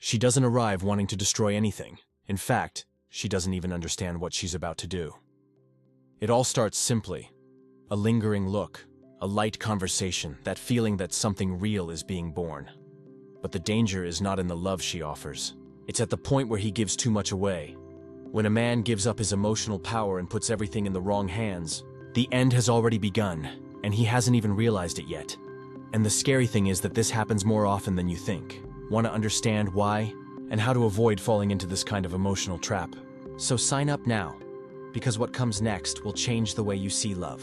She doesn't arrive wanting to destroy anything. In fact, she doesn't even understand what she's about to do. It all starts simply. A lingering look, a light conversation, that feeling that something real is being born. But the danger is not in the love she offers. It's at the point where he gives too much away. When a man gives up his emotional power and puts everything in the wrong hands, the end has already begun, and he hasn't even realized it yet. And the scary thing is that this happens more often than you think. Want to understand why and how to avoid falling into this kind of emotional trap? So sign up now, because what comes next will change the way you see love.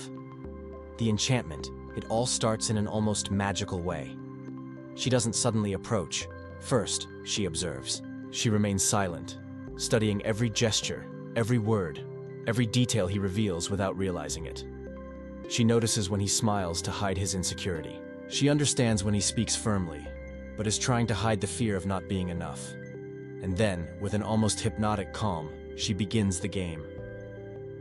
The enchantment, it all starts in an almost magical way. She doesn't suddenly approach. First, she observes. She remains silent, studying every gesture, every word, every detail he reveals without realizing it. She notices when he smiles to hide his insecurity. She understands when he speaks firmly, but is trying to hide the fear of not being enough. And then, with an almost hypnotic calm, she begins the game.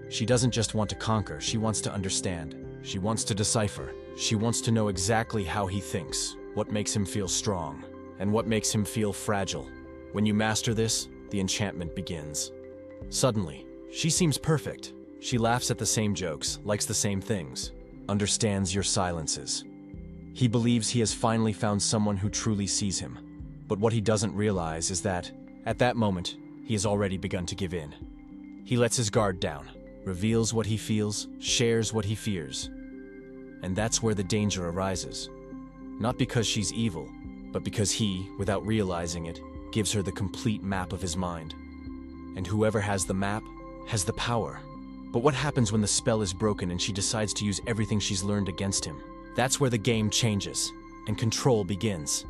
She doesn't just want to conquer, she wants to understand. She wants to decipher. She wants to know exactly how he thinks, what makes him feel strong, and what makes him feel fragile. When you master this, the enchantment begins. Suddenly, she seems perfect. She laughs at the same jokes, likes the same things, understands your silences. He believes he has finally found someone who truly sees him. But what he doesn't realize is that, at that moment, he has already begun to give in. He lets his guard down, reveals what he feels, shares what he fears. And that's where the danger arises. Not because she's evil, but because he, without realizing it, gives her the complete map of his mind. And whoever has the map, has the power. But what happens when the spell is broken and she decides to use everything she's learned against him? That's where the game changes, and control begins.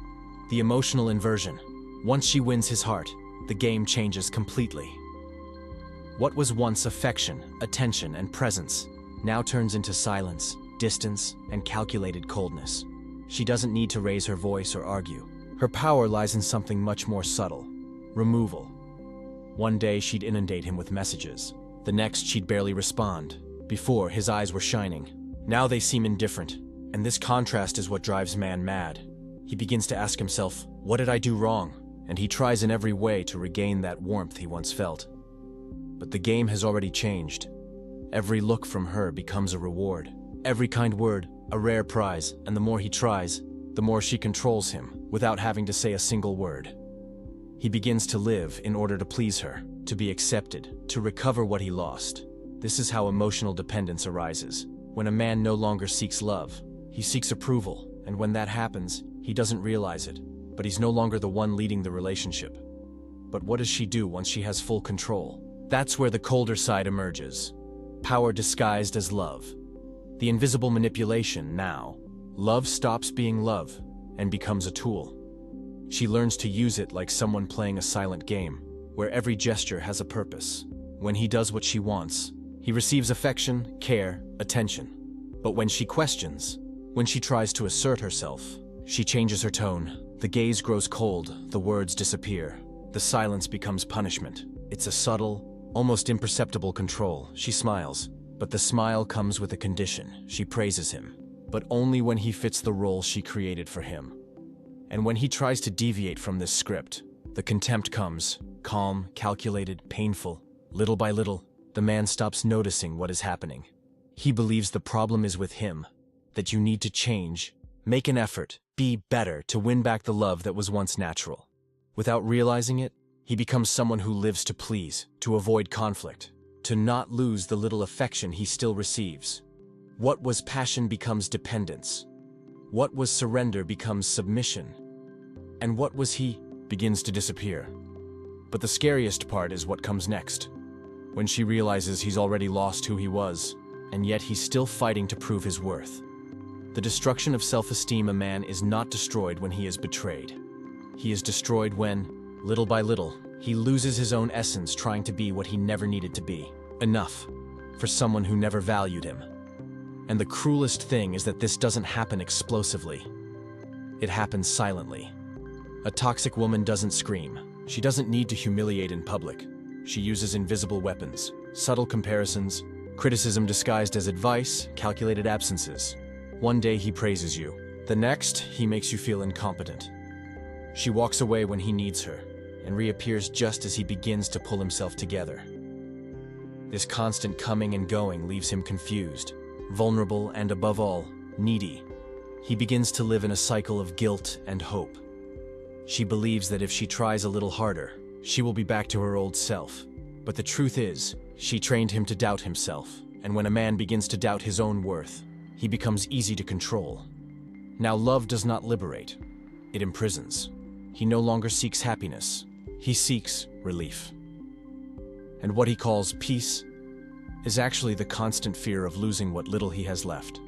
The emotional inversion. Once she wins his heart, the game changes completely. What was once affection, attention, and presence now turns into silence, distance, and calculated coldness. She doesn't need to raise her voice or argue. Her power lies in something much more subtle: removal. One day she'd inundate him with messages. The next she'd barely respond. Before, his eyes were shining. Now they seem indifferent, and this contrast is what drives man mad. He begins to ask himself, what did I do wrong? And he tries in every way to regain that warmth he once felt. But the game has already changed. Every look from her becomes a reward. Every kind word, a rare prize, and the more he tries, the more she controls him, without having to say a single word. He begins to live in order to please her, to be accepted, to recover what he lost. This is how emotional dependence arises. When a man no longer seeks love, he seeks approval, and when that happens, he doesn't realize it, but he's no longer the one leading the relationship. But what does she do once she has full control? That's where the colder side emerges. Power disguised as love. The invisible manipulation now. Love stops being love and becomes a tool. She learns to use it like someone playing a silent game, where every gesture has a purpose. When he does what she wants, he receives affection, care, attention. But when she questions, when she tries to assert herself, she changes her tone. The gaze grows cold, the words disappear. The silence becomes punishment. It's a subtle, almost imperceptible control. She smiles, but the smile comes with a condition. She praises him, but only when he fits the role she created for him. And when he tries to deviate from this script, the contempt comes, calm, calculated, painful. Little by little, the man stops noticing what is happening. He believes the problem is with him, that you need to change, make an effort, be better to win back the love that was once natural. Without realizing it, he becomes someone who lives to please, to avoid conflict, to not lose the little affection he still receives. What was passion becomes dependence. What was surrender becomes submission. And what was he begins to disappear. But the scariest part is what comes next. When she realizes he's already lost who he was, and yet he's still fighting to prove his worth. The destruction of self-esteem. A man is not destroyed when he is betrayed. He is destroyed when, little by little, he loses his own essence trying to be what he never needed to be. Enough for someone who never valued him. And the cruelest thing is that this doesn't happen explosively. It happens silently. A toxic woman doesn't scream. She doesn't need to humiliate in public. She uses invisible weapons, subtle comparisons, criticism disguised as advice, calculated absences. One day he praises you. The next, he makes you feel incompetent. She walks away when he needs her, and reappears just as he begins to pull himself together. This constant coming and going leaves him confused, vulnerable, and above all, needy. He begins to live in a cycle of guilt and hope. She believes that if she tries a little harder, she will be back to her old self. But the truth is, she trained him to doubt himself, and when a man begins to doubt his own worth, he becomes easy to control. Now, love does not liberate, it imprisons. He no longer seeks happiness, he seeks relief. And what he calls peace is actually the constant fear of losing what little he has left.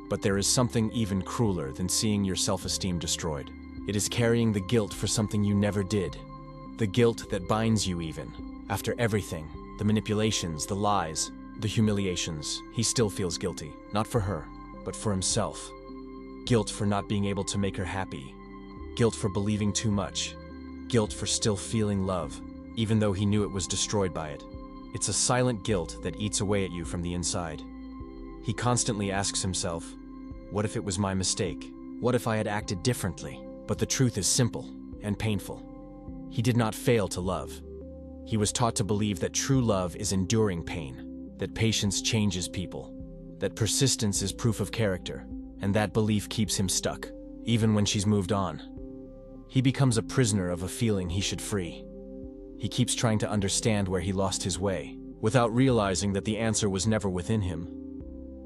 But there is something even crueler than seeing your self-esteem destroyed. It is carrying the guilt for something you never did. The guilt that binds you even. After everything, the manipulations, the lies, the humiliations, he still feels guilty. Not for her, but for himself. Guilt for not being able to make her happy. Guilt for believing too much. Guilt for still feeling love, even though he knew it was destroyed by it. It's a silent guilt that eats away at you from the inside. He constantly asks himself, what if it was my mistake? What if I had acted differently? But the truth is simple and painful. He did not fail to love. He was taught to believe that true love is enduring pain, that patience changes people, that persistence is proof of character, and that belief keeps him stuck, even when she's moved on. He becomes a prisoner of a feeling he should free. He keeps trying to understand where he lost his way, without realizing that the answer was never within him.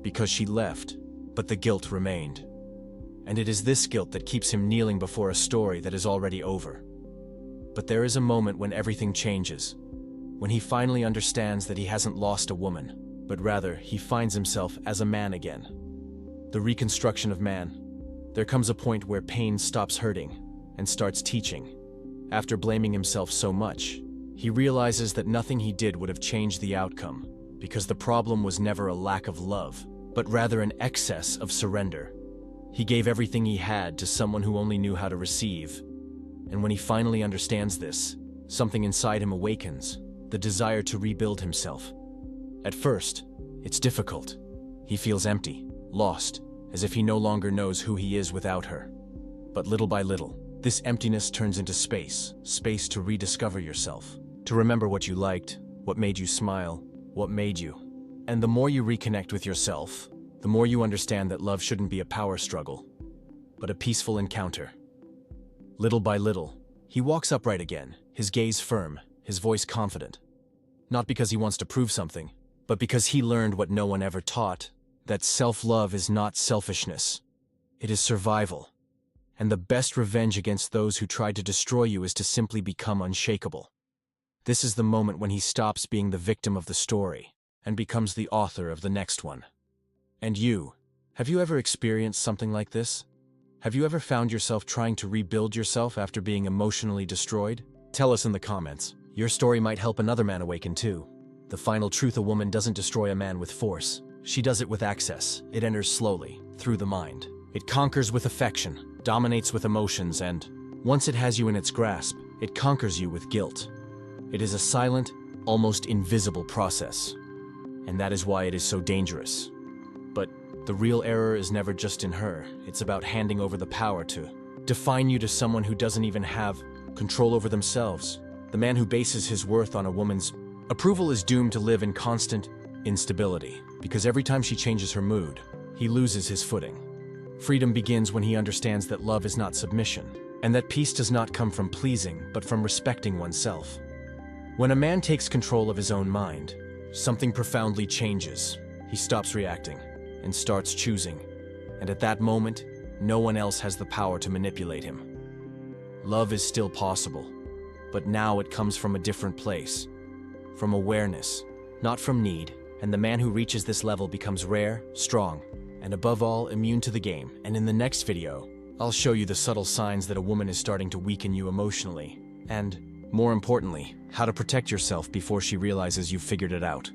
Because she left, but the guilt remained. And it is this guilt that keeps him kneeling before a story that is already over. But there is a moment when everything changes, when he finally understands that he hasn't lost a woman, but rather he finds himself as a man again. The reconstruction of man. There comes a point where pain stops hurting and starts teaching. After blaming himself so much, he realizes that nothing he did would have changed the outcome, because the problem was never a lack of love, but rather an excess of surrender. He gave everything he had to someone who only knew how to receive. And when he finally understands this, something inside him awakens, the desire to rebuild himself. At first, it's difficult. He feels empty, lost, as if he no longer knows who he is without her. But little by little, this emptiness turns into space to rediscover yourself, to remember what you liked, what made you smile, what made you. And the more you reconnect with yourself, the more you understand that love shouldn't be a power struggle, but a peaceful encounter. Little by little, he walks upright again, his gaze firm, his voice confident. Not because he wants to prove something, but because he learned what no one ever taught, that self-love is not selfishness. It is survival. And the best revenge against those who tried to destroy you is to simply become unshakable. This is the moment when he stops being the victim of the story and becomes the author of the next one. And you, have you ever experienced something like this? Have you ever found yourself trying to rebuild yourself after being emotionally destroyed? Tell us in the comments. Your story might help another man awaken too. The final truth: a woman doesn't destroy a man with force. She does it with access. It enters slowly, through the mind. It conquers with affection, dominates with emotions, and once it has you in its grasp, it conquers you with guilt. It is a silent, almost invisible process. And that is why it is so dangerous. But the real error is never just in her. It's about handing over the power to define you to someone who doesn't even have control over themselves. The man who bases his worth on a woman's approval is doomed to live in constant instability, because every time she changes her mood, he loses his footing. Freedom begins when he understands that love is not submission, and that peace does not come from pleasing, but from respecting oneself. When a man takes control of his own mind, something profoundly changes. He stops reacting and starts choosing, and at that moment, no one else has the power to manipulate him. Love is still possible, but now it comes from a different place, from awareness, not from need, and the man who reaches this level becomes rare, strong, and above all, immune to the game. And in the next video, I'll show you the subtle signs that a woman is starting to weaken you emotionally, and, more importantly, how to protect yourself before she realizes you've figured it out.